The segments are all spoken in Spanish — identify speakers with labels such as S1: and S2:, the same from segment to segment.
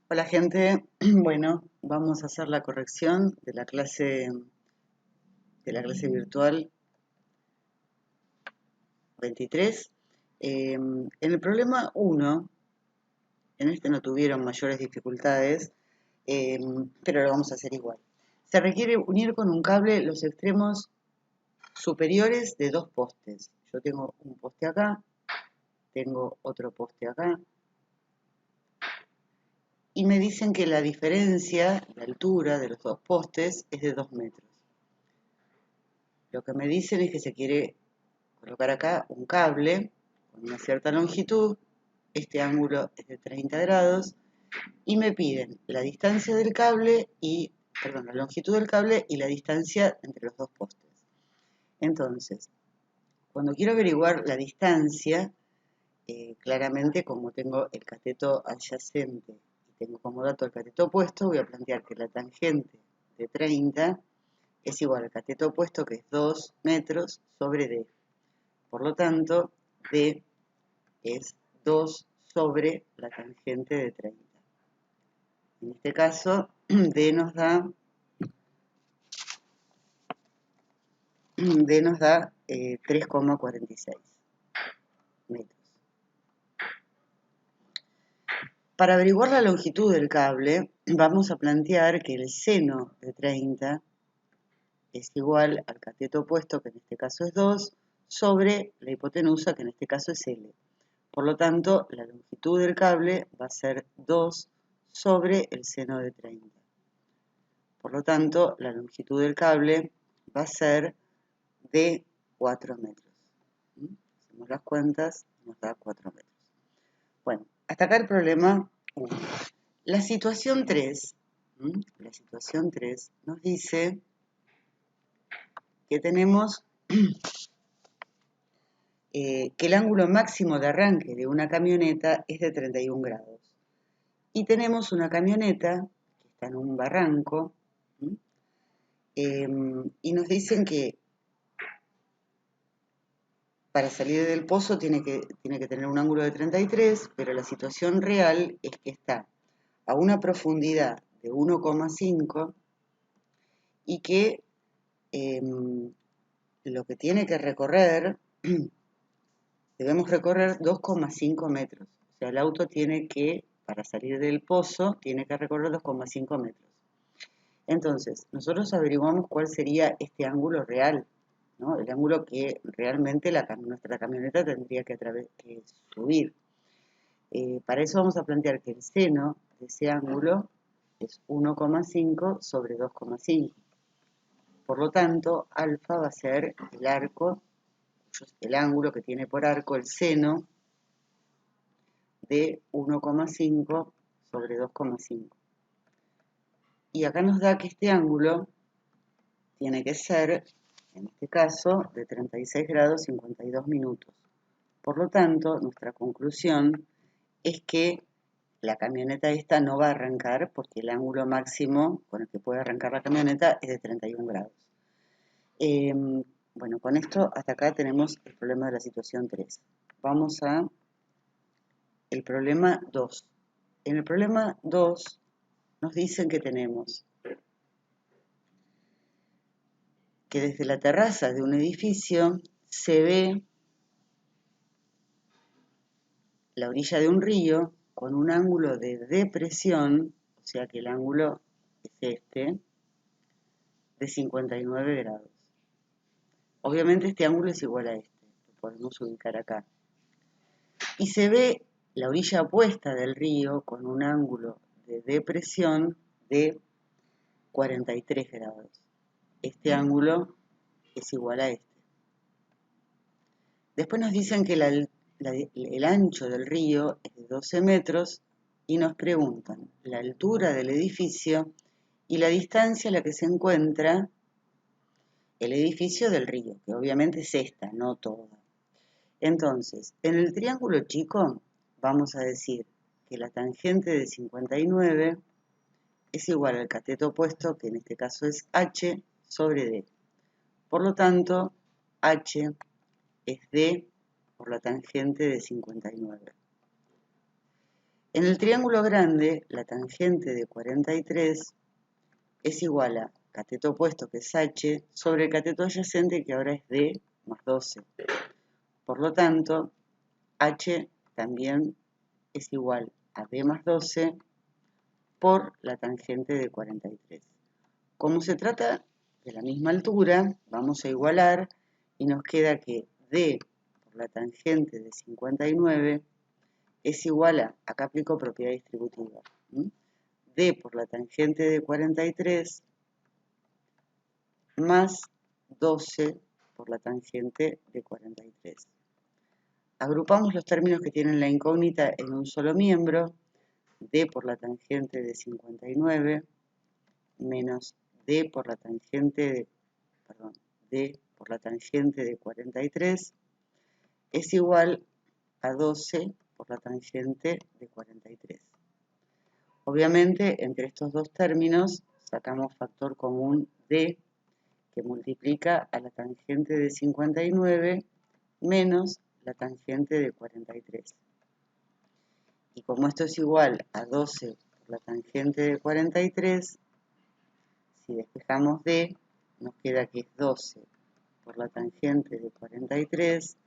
S1: Hola gente, bueno, vamos a hacer la corrección de la clase virtual 23. En el problema 1, en este no tuvieron mayores dificultades, eh, pero lo vamos a hacer igual. Se requiere unir con un cable los extremos superiores de dos postes. Yo tengo un poste acá, tengo otro poste acá, y me dicen que la diferencia, la altura de los dos postes es de 2 metros. Lo que me dicen es que se quiere colocar acá un cable con una cierta longitud, este ángulo es de 30 grados, y me piden la distancia del cable la longitud del cable y la distancia entre los dos postes. Entonces, cuando quiero averiguar la distancia, claramente como tengo el cateto adyacente y tengo como dato el cateto opuesto, voy a plantear que la tangente de 30 es igual al cateto opuesto, que es 2 metros sobre D. Por lo tanto, D es 2 sobre la tangente de 30. En este caso, D nos da 3,46 metros. Para averiguar la longitud del cable, vamos a plantear que el seno de 30 es igual al cateto opuesto, que en este caso es 2, sobre la hipotenusa, que en este caso es L. Por lo tanto, la longitud del cable va a ser 2 sobre el seno de 30. Por lo tanto, la longitud del cable va a ser de 4 metros. Hacemos las cuentas y nos da 4 metros. Bueno, hasta acá el problema 1. La situación 3, nos dice que tenemos que el ángulo máximo de arranque de una camioneta es de 31 grados. Y tenemos una camioneta que está en un barranco, y nos dicen que para salir del pozo tiene que tener un ángulo de 33, pero la situación real es que está a una profundidad de 1,5 y que lo que tiene que recorrer, debemos recorrer 2,5 metros. O sea, el auto tiene que, para salir del pozo, tiene que recorrer 2,5 metros. Entonces, nosotros averiguamos cuál sería este ángulo real, ¿no? El ángulo que realmente nuestra camioneta tendría que subir. Para eso vamos a plantear que el seno de ese ángulo es 1,5 sobre 2,5. Por lo tanto, alfa va a ser el ángulo que tiene por arco el seno de 1,5 sobre 2,5. Y acá nos da que este ángulo tiene que ser, en este caso, de 36 grados 52 minutos. Por lo tanto, nuestra conclusión es que la camioneta esta no va a arrancar porque el ángulo máximo con el que puede arrancar la camioneta es de 31 grados. Bueno, con esto hasta acá tenemos el problema de la situación 3. Vamos a el problema 2. En el problema 2 nos dicen que tenemos que desde la terraza de un edificio se ve la orilla de un río con un ángulo de depresión, o sea que el ángulo es este, de 59 grados. Obviamente este ángulo es igual a este, lo podemos ubicar acá. Y se ve la orilla opuesta del río con un ángulo de depresión de 43 grados. Este ángulo es igual a este. Después nos dicen que el ancho del río es de 12 metros y nos preguntan la altura del edificio y la distancia a la que se encuentra el edificio del río, que obviamente es esta, no toda. Entonces, en el triángulo chico vamos a decir que la tangente de 59 es igual al cateto opuesto, que en este caso es h, sobre d. Por lo tanto, h es d por la tangente de 59. En el triángulo grande, la tangente de 43 es igual a cateto opuesto, que es h, sobre el cateto adyacente, que ahora es d más 12. Por lo tanto, h también es igual a d más 12 por la tangente de 43. Como se trata de la misma altura, vamos a igualar y nos queda que d por la tangente de 59 es igual a, acá aplico propiedad distributiva, d por la tangente de 43 más 12 por la tangente de 43. Agrupamos los términos que tienen la incógnita en un solo miembro, d por la tangente de 59 menos d por la tangente de 43 es igual a 12 por la tangente de 43. Obviamente, entre estos dos términos sacamos factor común d, que multiplica a la tangente de 59 menos la tangente de 43. Y como esto es igual a 12 por la tangente de 43, si despejamos d, nos queda que es 12 por la tangente de 43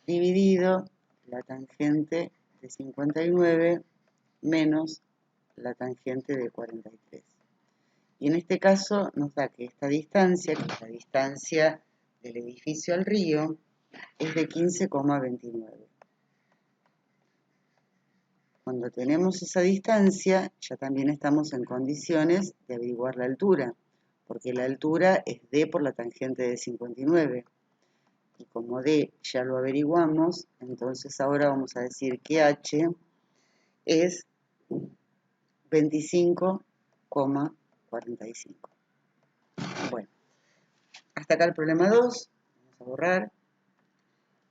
S1: dividido la tangente de 59 menos la tangente de 43. Y en este caso nos da que esta distancia, que es la distancia del edificio al río, es de 15,29. Cuando tenemos esa distancia, ya también estamos en condiciones de averiguar la altura, porque la altura es d por la tangente de 59. Y como d ya lo averiguamos, entonces ahora vamos a decir que h es 25,45. Bueno, hasta acá el problema 2, vamos a borrar.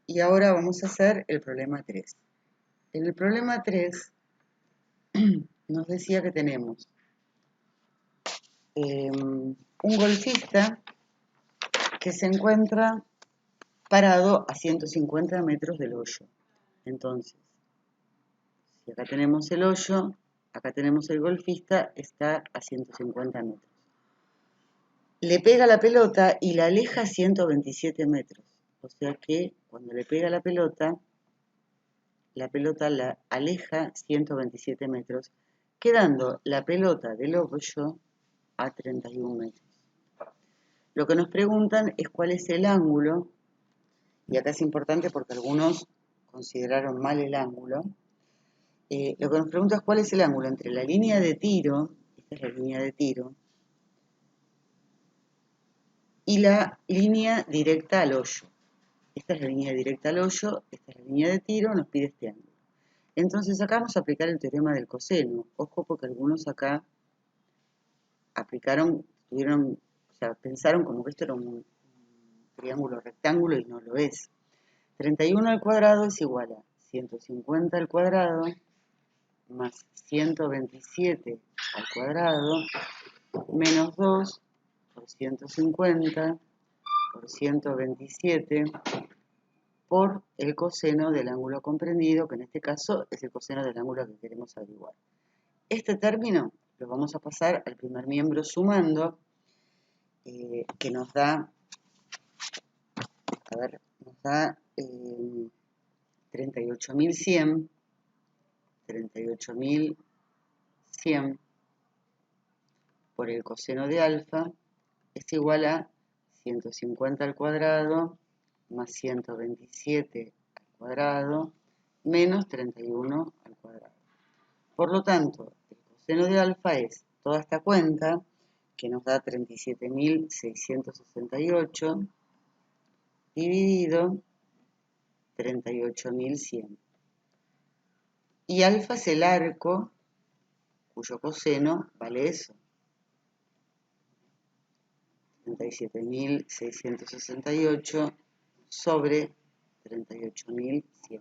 S1: Y ahora vamos a hacer el problema 3. En el problema 3 nos decía que tenemos un golfista que se encuentra parado a 150 metros del hoyo. Entonces, si acá tenemos el hoyo, acá tenemos el golfista, está a 150 metros. Le pega la pelota y la aleja a 127 metros. O sea que cuando le pega la pelota la aleja 127 metros, quedando la pelota del hoyo a 31 metros. Lo que nos preguntan es cuál es el ángulo, y acá es importante porque algunos consideraron mal el ángulo. Lo que nos pregunta es cuál es el ángulo entre la línea de tiro, esta es la línea de tiro, y la línea directa al hoyo. Esta es la línea directa al hoyo, esta es la línea de tiro, nos pide este ángulo. Entonces acá vamos a aplicar el teorema del coseno. Ojo porque algunos acá pensaron como que esto era un triángulo rectángulo y no lo es. 31 al cuadrado es igual a 150 al cuadrado más 127 al cuadrado menos 2 por 150 por 127 por el coseno del ángulo comprendido, que en este caso es el coseno del ángulo que queremos averiguar. Este término lo vamos a pasar al primer miembro sumando, que nos da, 38.100 por el coseno de alfa es igual a 150 al cuadrado más 127 al cuadrado menos 31 al cuadrado. Por lo tanto, el coseno de alfa es toda esta cuenta que nos da 37.668 dividido 38.100. Y alfa es el arco cuyo coseno vale eso. 37.668 sobre 38.100.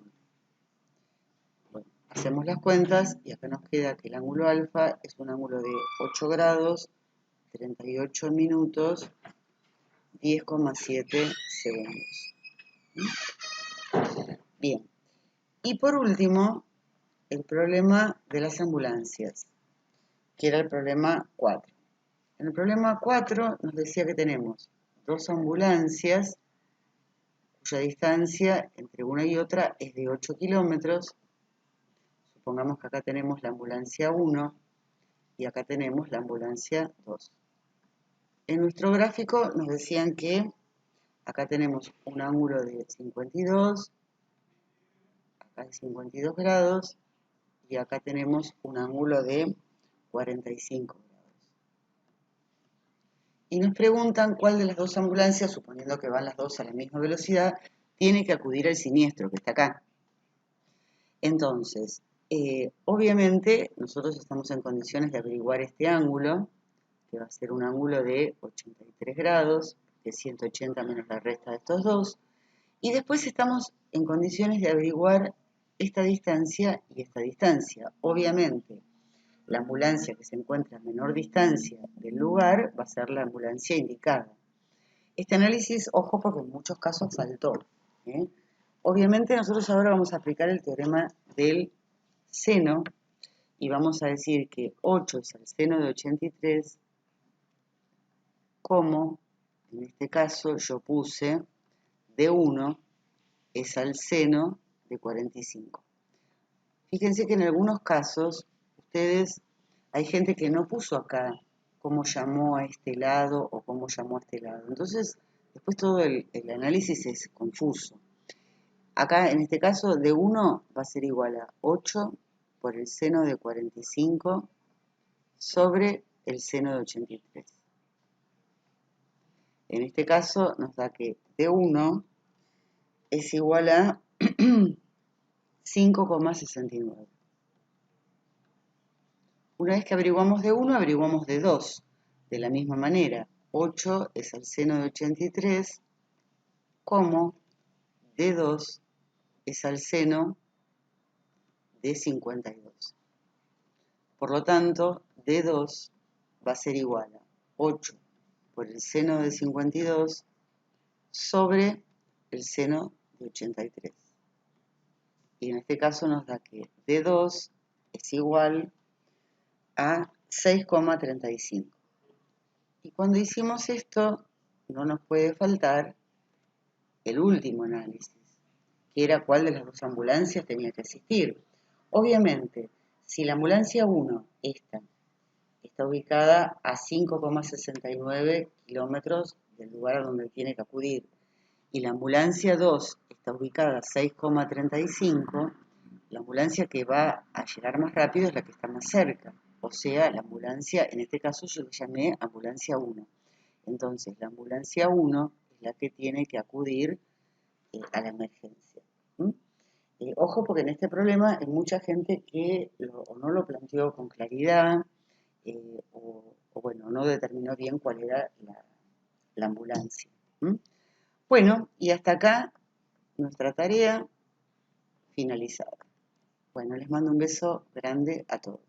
S1: Bueno, hacemos las cuentas y acá nos queda que el ángulo alfa es un ángulo de 8 grados, 38 minutos, 10,7 segundos. Bien. Y por último, el problema de las ambulancias, que era el problema 4. En el problema 4 nos decía que tenemos dos ambulancias cuya distancia entre una y otra es de 8 kilómetros. Supongamos que acá tenemos la ambulancia 1 y acá tenemos la ambulancia 2. En nuestro gráfico nos decían que acá tenemos un ángulo de 52, acá de 52 grados, y acá tenemos un ángulo de 45 grados. Y nos preguntan cuál de las dos ambulancias, suponiendo que van las dos a la misma velocidad, tiene que acudir al siniestro que está acá. Entonces, obviamente nosotros estamos en condiciones de averiguar este ángulo, que va a ser un ángulo de 83 grados, de 180 menos la resta de estos dos, y después estamos en condiciones de averiguar esta distancia y esta distancia. Obviamente, la ambulancia que se encuentra a menor distancia del lugar va a ser la ambulancia indicada. Este análisis, ojo, porque en muchos casos faltó. Obviamente nosotros ahora vamos a aplicar el teorema del seno y vamos a decir que 8 es el seno de 83, como en este caso yo puse D1 es al seno de 45. Fíjense que en algunos casos hay gente que no puso acá cómo llamó a este lado o cómo llamó a este lado. Entonces, después todo el análisis es confuso. Acá, en este caso, D1 va a ser igual a 8 por el seno de 45 sobre el seno de 83. En este caso, nos da que D1 es igual a 5,69. Una vez que averiguamos D1, averiguamos D2. De la misma manera, 8 es el seno de 83, como D2 es al seno de 52. Por lo tanto, D2 va a ser igual a 8 por el seno de 52 sobre el seno de 83. Y en este caso nos da que D2 es igual a 6,35. Y cuando hicimos esto, no nos puede faltar el último análisis, que era cuál de las dos ambulancias tenía que asistir. Obviamente, si la ambulancia 1, esta, está ubicada a 5,69 kilómetros del lugar a donde tiene que acudir, y la ambulancia 2 está ubicada a 6,35, la ambulancia que va a llegar más rápido es la que está más cerca, o sea, la ambulancia, en este caso yo le llamé ambulancia 1. Entonces, la ambulancia 1 es la que tiene que acudir a la emergencia. Ojo, porque en este problema hay mucha gente que o no lo planteó con claridad, o bueno, no determinó bien cuál era la ambulancia. Bueno, y hasta acá nuestra tarea finalizada. Bueno, les mando un beso grande a todos.